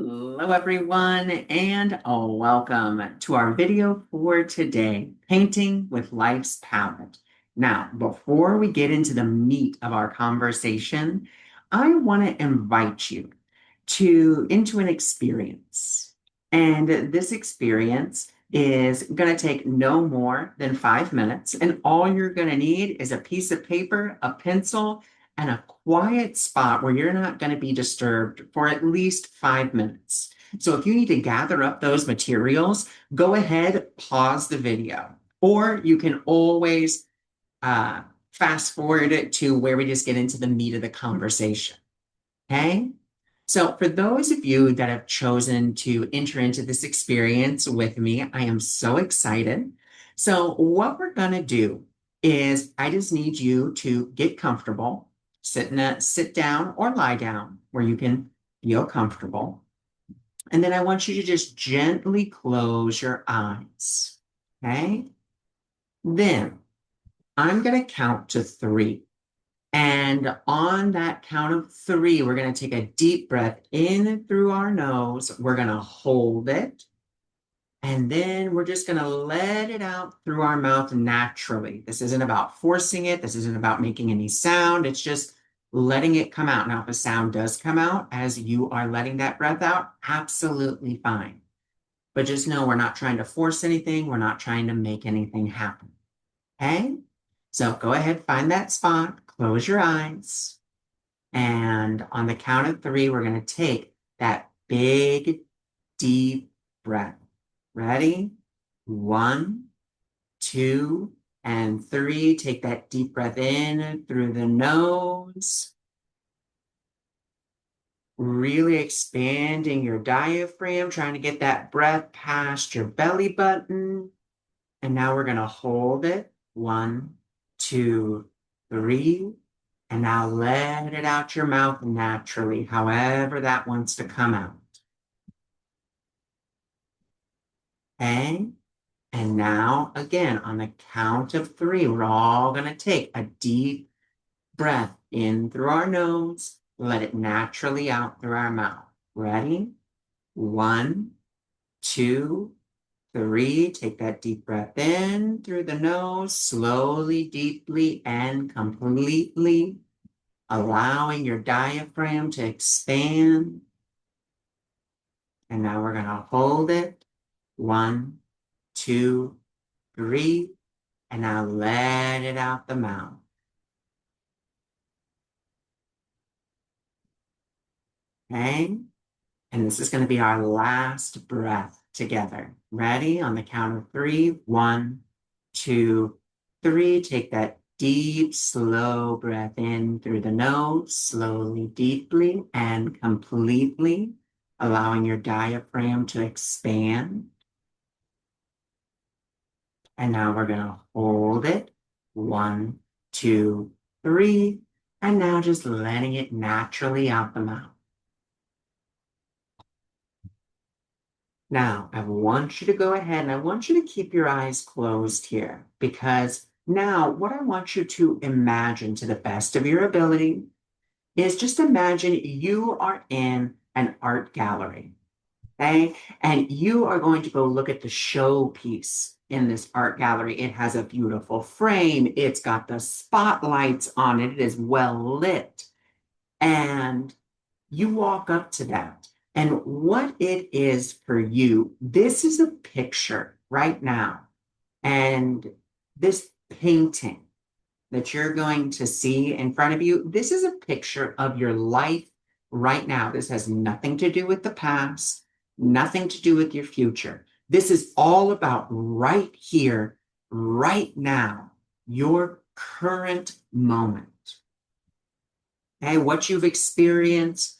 Hello, everyone, and welcome to our video for today, Painting with Life's Palette. Now, before we get into the meat of our conversation, I want to invite you into an experience. And this experience is going to take no more than 5 minutes, and all you're going to need is a piece of paper, a pencil, and a quiet spot where you're not going to be disturbed for at least 5 minutes. So if you need to gather up those materials, go ahead, pause the video, or you can always uh, fast forward it to where we just get into the meat of the conversation. Okay? So for those of you that have chosen to enter into this experience with me, I am so excited. So what we're going to do is I just need you to get comfortable, sit down or lie down where you can feel comfortable. And then I want you to just gently close your eyes. Okay? Then I'm going to count to three. And on that count of three, we're going to take a deep breath in through our nose. We're going to hold it. And then we're just going to let it out through our mouth naturally. This isn't about forcing it. This isn't about making any sound. It's just letting it come out. Now, if a sound does come out as you are letting that breath out, absolutely fine. But just know we're not trying to force anything. We're not trying to make anything happen. Okay? So go ahead, find that spot, close your eyes. And on the count of three, we're going to take that big, deep breath. Ready? 1, 2, and 3. Take that deep breath in through the nose. Really expanding your diaphragm, trying to get that breath past your belly button. And now we're going to hold it. 1, 2, 3. And now let it out your mouth naturally, however that wants to come out. Okay? And now, again, on the count of three, we're all going to take a deep breath in through our nose, let it naturally out through our mouth. Ready? 1, 2, 3. Take that deep breath in through the nose, slowly, deeply, and completely, allowing your diaphragm to expand. And now we're going to hold it. 1, 2, 3. And now let it out the mouth. Okay? And this is going to be our last breath together. Ready? On the count of three. 1, 2, 3. Take that deep, slow breath in through the nose, slowly, deeply, and completely, allowing your diaphragm to expand. And now we're going to hold it. 1, 2, 3. And now just letting it naturally out the mouth. Now, I want you to go ahead and I want you to keep your eyes closed here because now what I want you to imagine to the best of your ability is just imagine you are in an art gallery, okay? And you are going to go look at the showpiece in this art gallery. It has a beautiful frame. It's got the spotlights on it. It is well lit. And you walk up to that. And what it is for you, this is a picture right now. And this painting that you're going to see in front of you, this is a picture of your life right now. This has nothing to do with the past, nothing to do with your future. This is all about right here, right now, your current moment. Okay, what you've experienced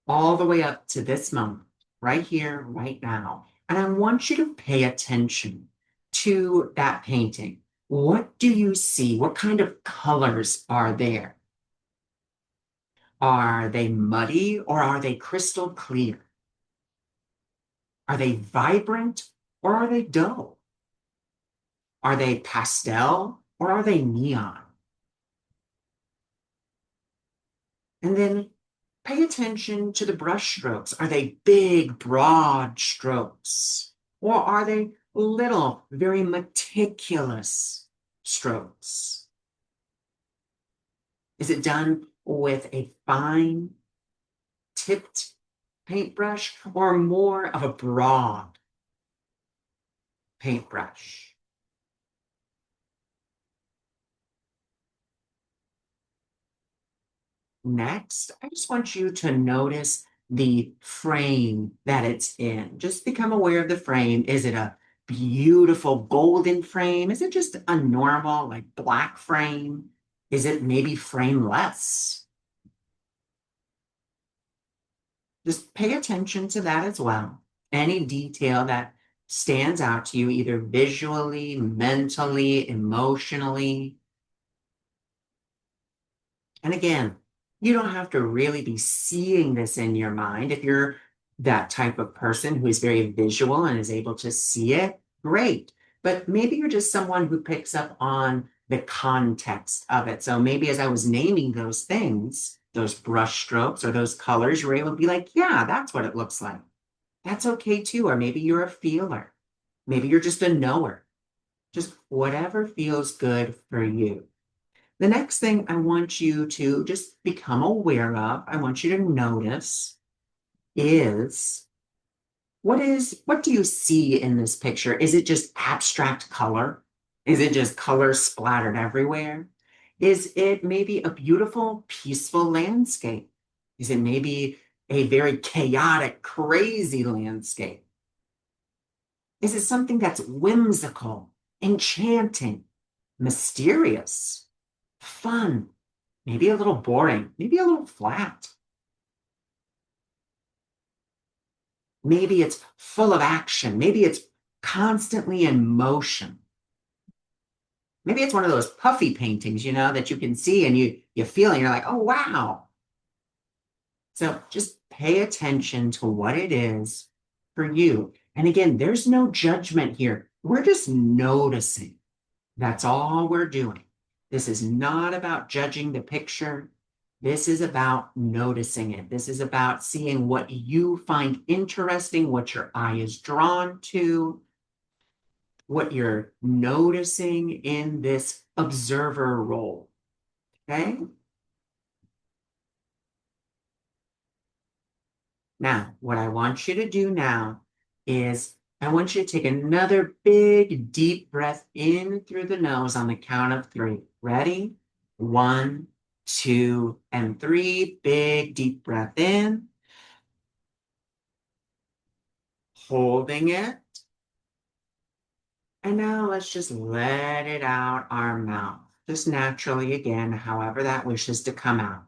all the way up to this moment, right here, right now. And I want you to pay attention to that painting. What do you see? What kind of colors are there? Are they muddy or are they crystal clear? Are they vibrant or are they dull? Are they pastel or are they neon? And then Pay attention to the brush strokes. Are they big, broad strokes? Or are they little, very meticulous strokes? Is it done with a fine tipped paintbrush or more of a broad paintbrush? Next, I just want you to notice the frame that it's in. Just become aware of the frame. Is it a beautiful golden frame? Is it just a normal, like black frame? Is it maybe frameless? Just pay attention to that as well. Any detail that stands out to you, either visually, mentally, emotionally. And again, you don't have to really be seeing this in your mind. If you're that type of person who is very visual and is able to see it, great. But maybe you're just someone who picks up on the context of it. So maybe as I was naming those things, those brush strokes or those colors, you're able to be like, yeah, that's what it looks like. That's okay too. Or maybe you're a feeler. Maybe you're just a knower. Just whatever feels good for you. The next thing I want you to just become aware of, I want you to notice is what do you see in this picture? Is it just abstract color? Is it just color splattered everywhere? Is it maybe a beautiful, peaceful landscape? Is it maybe a very chaotic, crazy landscape? Is it something that's whimsical, enchanting, mysterious, fun, maybe a little boring, maybe a little flat? Maybe it's full of action. Maybe it's constantly in motion. Maybe it's one of those puffy paintings, that you can see and you feel and you're like, oh, wow. So just pay attention to what it is for you. And again, there's no judgment here. We're just noticing. That's all we're doing. This is not about judging the picture. This is about noticing it. This is about seeing what you find interesting, what your eye is drawn to, what you're noticing in this observer role. Okay? Now, what I want you to do now is I want you to take another big, deep breath in through the nose on the count of 3. Ready? 1, 2, and 3. Big, deep breath in. Holding it. And now let's just let it out our mouth. Just naturally, again, however that wishes to come out.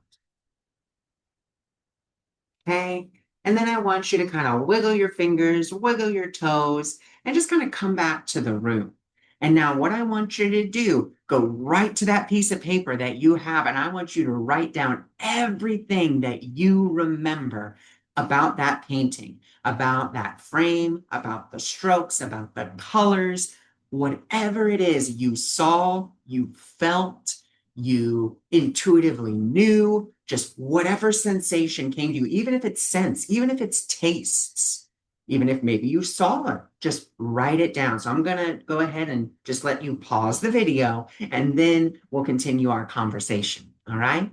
Okay? And then I want you to kind of wiggle your fingers, wiggle your toes, and just kind of come back to the room. And now what I want you to do, go right to that piece of paper that you have, and I want you to write down everything that you remember about that painting, about that frame, about the strokes, about the colors, whatever it is you saw, you felt, you intuitively knew, just whatever sensation came to you, even if it's sense, even if it's tastes, even if maybe you saw it, just write it down. So I'm going to go ahead and just let you pause the video, and then we'll continue our conversation. All right.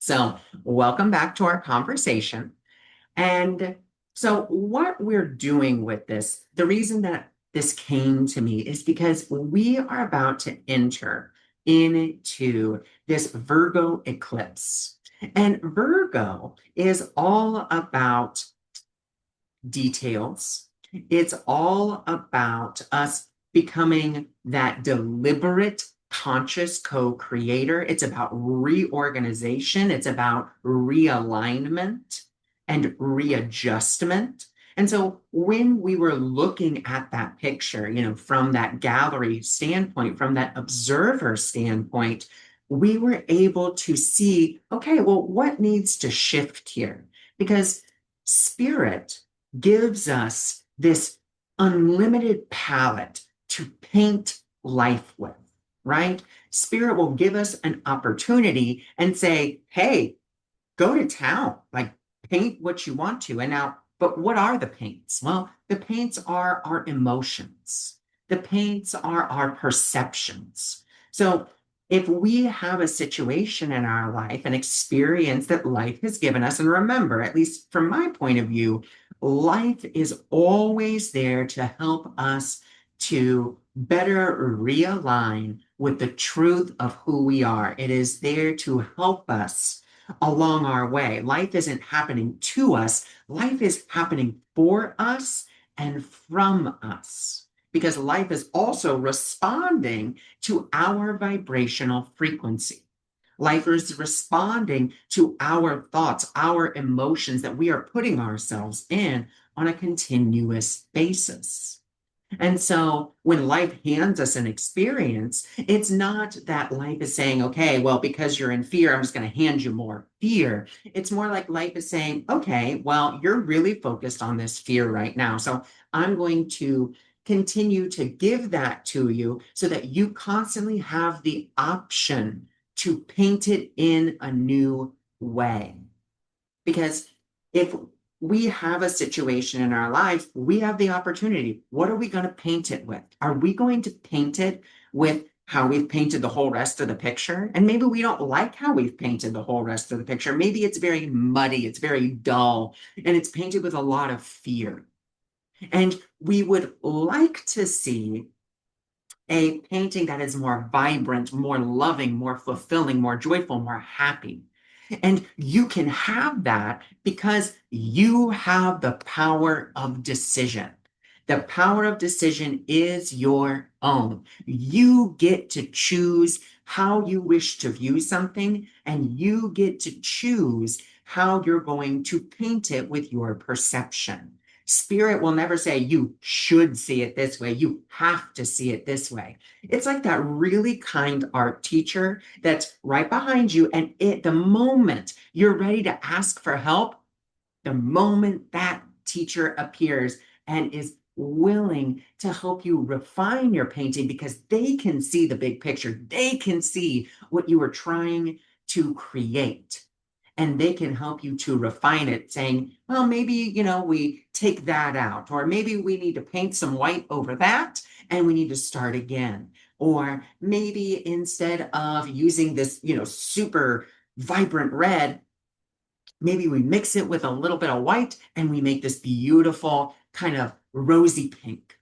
So welcome back to our conversation. And so what we're doing with this, the reason that this came to me is because we are about to enter into this Virgo eclipse. And Virgo is all about details. It's all about us becoming that deliberate, conscious co-creator. It's about reorganization. It's about realignment and readjustment. And so when we were looking at that picture, from that gallery standpoint, from that observer standpoint, we were able to see, okay, well, what needs to shift here? Because spirit gives us this unlimited palette to paint life with, right? Spirit will give us an opportunity and say, hey, go to town, like paint what you want to. And now, but what are the paints? Well, the paints are our emotions. The paints are our perceptions. So if we have a situation in our life, an experience that life has given us, and remember, at least from my point of view, life is always there to help us to better realign with the truth of who we are. It is there to help us along our way. Life isn't happening to us, life is happening for us and from us. Because life is also responding to our vibrational frequency. Life is responding to our thoughts, our emotions that we are putting ourselves in on a continuous basis. And so when life hands us an experience, it's not that life is saying, okay, well, because you're in fear, I'm just going to hand you more fear. It's more like life is saying, okay, well, you're really focused on this fear right now. So I'm going to continue to give that to you so that you constantly have the option to paint it in a new way. Because if we have a situation in our life, we have the opportunity. What are we going to paint it with? Are we going to paint it with how we've painted the whole rest of the picture? And maybe we don't like how we've painted the whole rest of the picture. Maybe it's very muddy, it's very dull, and it's painted with a lot of fear. And we would like to see a painting that is more vibrant, more loving, more fulfilling, more joyful, more happy. And you can have that because you have the power of decision. The power of decision is your own. You get to choose how you wish to view something, and you get to choose how you're going to paint it with your perception. Spirit will never say, you should see it this way. You have to see it this way. It's like that really kind art teacher that's right behind you. And the moment you're ready to ask for help, the moment that teacher appears and is willing to help you refine your painting because they can see the big picture. They can see what you were trying to create. And they can help you to refine it, saying, well, maybe, we take that out, or maybe we need to paint some white over that, and we need to start again. Or maybe instead of using this, super vibrant red, maybe we mix it with a little bit of white and we make this beautiful kind of rosy pink.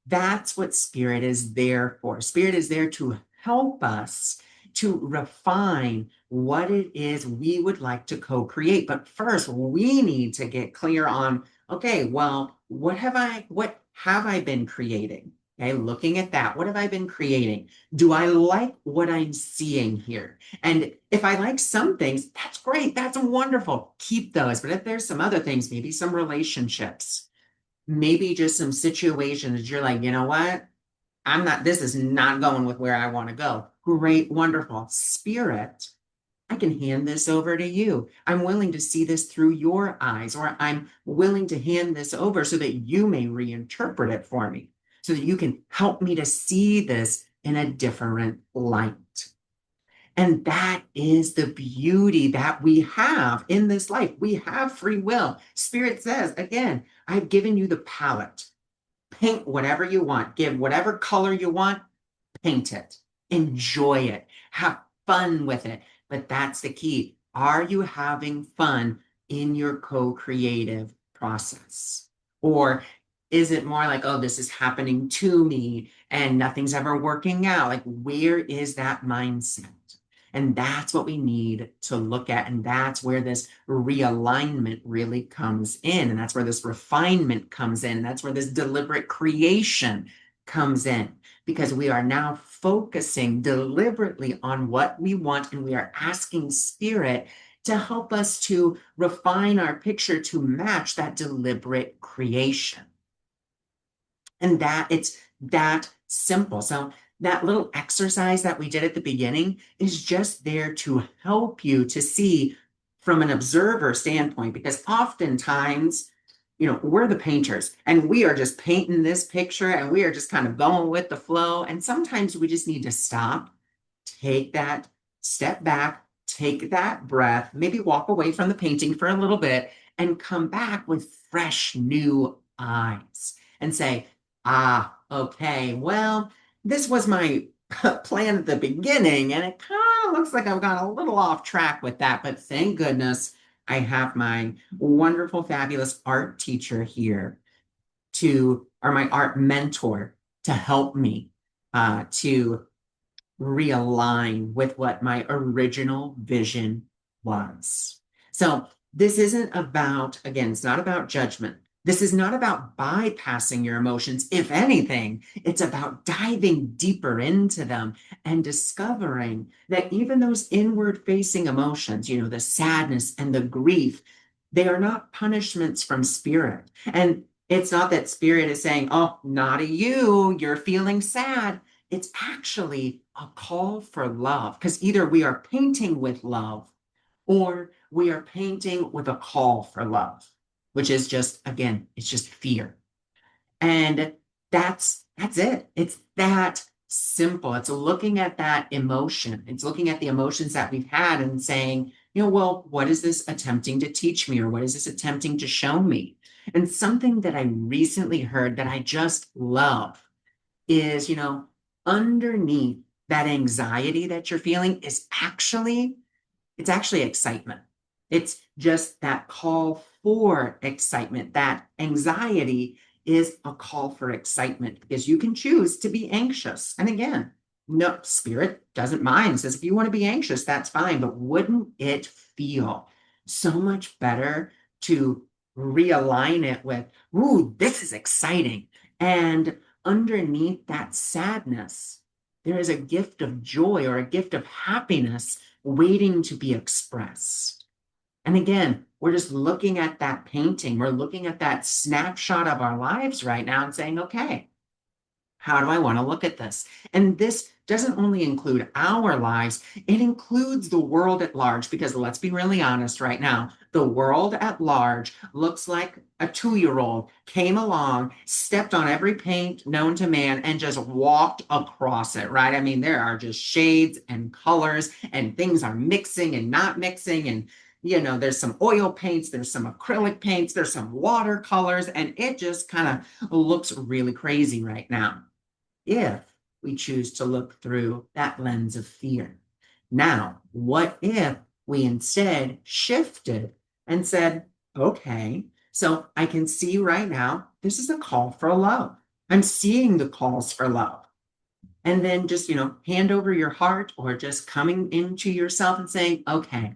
That's what spirit is there for. Spirit is there to help us to refine what it is we would like to co-create. But first, we need to get clear on, okay, well, what have I been creating? Okay, looking at that, what have I been creating? Do I like what I'm seeing here? And if I like some things, that's great. That's wonderful. Keep those. But if there's some other things, maybe some relationships, maybe just some situations, you're like, you know what? This is not going with where I want to go. Great, wonderful. Spirit, I can hand this over to you. I'm willing to see this through your eyes, or I'm willing to hand this over so that you may reinterpret it for me, so that you can help me to see this in a different light. And that is the beauty that we have in this life. We have free will. Spirit says, again, I've given you the palette. Paint whatever you want, give whatever color you want, paint it, enjoy it, have fun with it. But that's the key. Are you having fun in your co-creative process? Or is it more like, oh, this is happening to me and nothing's ever working out? Like, where is that mindset? And that's what we need to look at. And that's where this realignment really comes in. And that's where this refinement comes in. And that's where this deliberate creation comes in, because we are now focusing deliberately on what we want. And we are asking Spirit to help us to refine our picture to match that deliberate creation. And that it's that simple. So that little exercise that we did at the beginning is just there to help you to see from an observer standpoint, because oftentimes, we're the painters and we are just painting this picture and we are just kind of going with the flow. And sometimes we just need to stop, take that step back, take that breath, maybe walk away from the painting for a little bit and come back with fresh new eyes and say, ah, okay, well, this was my plan at the beginning, and it kind of looks like I've gone a little off track with that, but thank goodness I have my wonderful, fabulous art teacher here or my art mentor to help me to realign with what my original vision was. So this isn't about, again, it's not about judgment. This is not about bypassing your emotions. If anything, it's about diving deeper into them and discovering that even those inward facing emotions, the sadness and the grief, they are not punishments from spirit. And it's not that spirit is saying, oh, naughty you, you're feeling sad. It's actually a call for love, because either we are painting with love or we are painting with a call for love, which is just, again, it's just fear. And that's it. It's that simple. It's looking at that emotion. It's looking at the emotions that we've had and saying, well, what is this attempting to teach me, or what is this attempting to show me? And something that I recently heard that I just love is, underneath that anxiety that you're feeling it's actually excitement. It's just that call for excitement. That anxiety is a call for excitement, because you can choose to be anxious. And again, no, spirit doesn't mind. It says, if you want to be anxious, that's fine. But wouldn't it feel so much better to realign it with, ooh, this is exciting. And underneath that sadness, there is a gift of joy or a gift of happiness waiting to be expressed. And again, we're just looking at that painting. We're looking at that snapshot of our lives right now and saying, okay, how do I want to look at this? And this doesn't only include our lives, it includes the world at large, because let's be really honest right now, the world at large looks like a 2-year-old came along, stepped on every paint known to man, and just walked across it, right? I mean, there are just shades and colors, and things are mixing and not mixing, and there's some oil paints, there's some acrylic paints, there's some watercolors, and it just kind of looks really crazy right now, if we choose to look through that lens of fear. Now, what if we instead shifted and said, okay, so I can see right now, this is a call for love. I'm seeing the calls for love. And then just, hand over your heart, or just coming into yourself and saying, okay,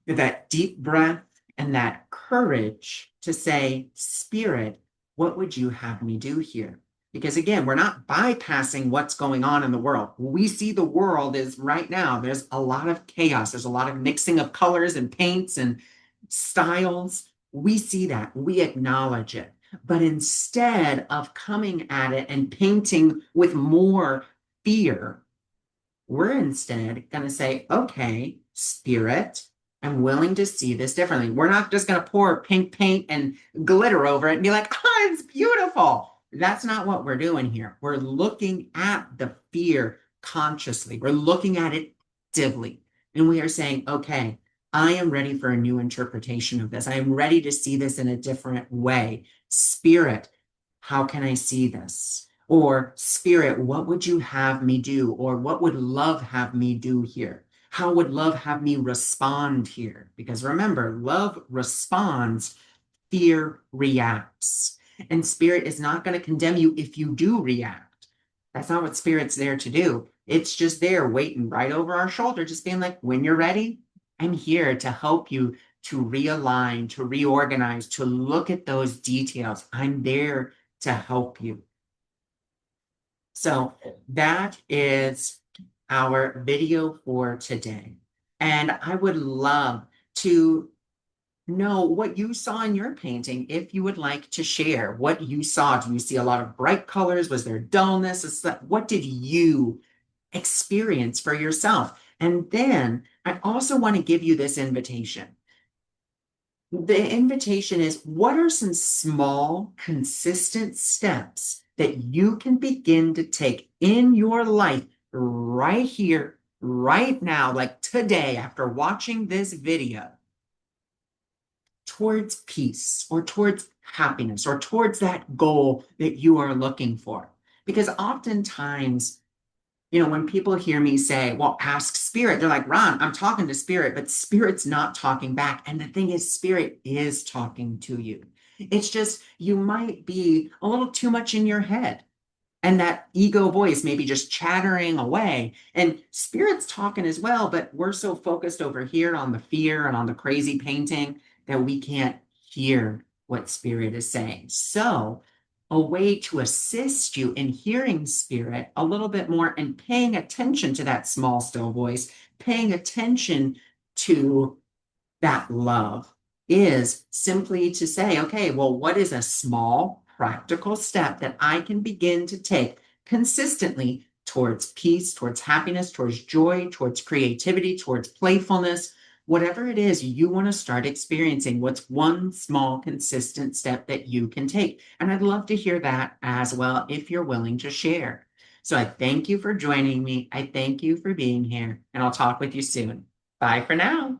that deep breath and that courage to say, Spirit, what would you have me do here? Because again, we're not bypassing what's going on in the world. We see the world is right now, there's a lot of chaos. There's a lot of mixing of colors and paints and styles. We see that. We acknowledge it. But instead of coming at it and painting with more fear, we're instead going to say, okay, Spirit, I'm willing to see this differently. We're not just going to pour pink paint and glitter over it and be like, oh, it's beautiful. That's not what we're doing here. We're looking at the fear consciously. We're looking at it actively. And we are saying, okay, I am ready for a new interpretation of this. I am ready to see this in a different way. Spirit, how can I see this? Or Spirit, what would you have me do? Or what would love have me do here? How would love have me respond here? Because remember, love responds, fear reacts. And Spirit is not going to condemn you if you do react. That's not what Spirit's there to do. It's just there waiting right over our shoulder, just being like, when you're ready, I'm here to help you to realign, to reorganize, to look at those details. I'm there to help you. So that is our video for today. And I would love to know what you saw in your painting, if you would like to share what you saw. Do you see a lot of bright colors? Was there dullness? What did you experience for yourself? And then I also want to give you this invitation. The invitation is, what are some small, consistent steps that you can begin to take in your life right here, right now, like today, after watching this video, towards peace or towards happiness or towards that goal that you are looking for. Because oftentimes, when people hear me say, well, ask spirit, they're like, Ron, I'm talking to spirit, but spirit's not talking back. And the thing is, spirit is talking to you. It's just you might be a little too much in your head. And that ego voice maybe just chattering away. And spirit's talking as well, but we're so focused over here on the fear and on the crazy painting that we can't hear what spirit is saying. So, a way to assist you in hearing spirit a little bit more and paying attention to that small, still voice, paying attention to that love is simply to say, okay, well, what is a small practical step that I can begin to take consistently towards peace, towards happiness, towards joy, towards creativity, towards playfulness, whatever it is you want to start experiencing, what's one small consistent step that you can take? And I'd love to hear that as well if you're willing to share. So I thank you for joining me. I thank you for being here, and I'll talk with you soon. Bye for now.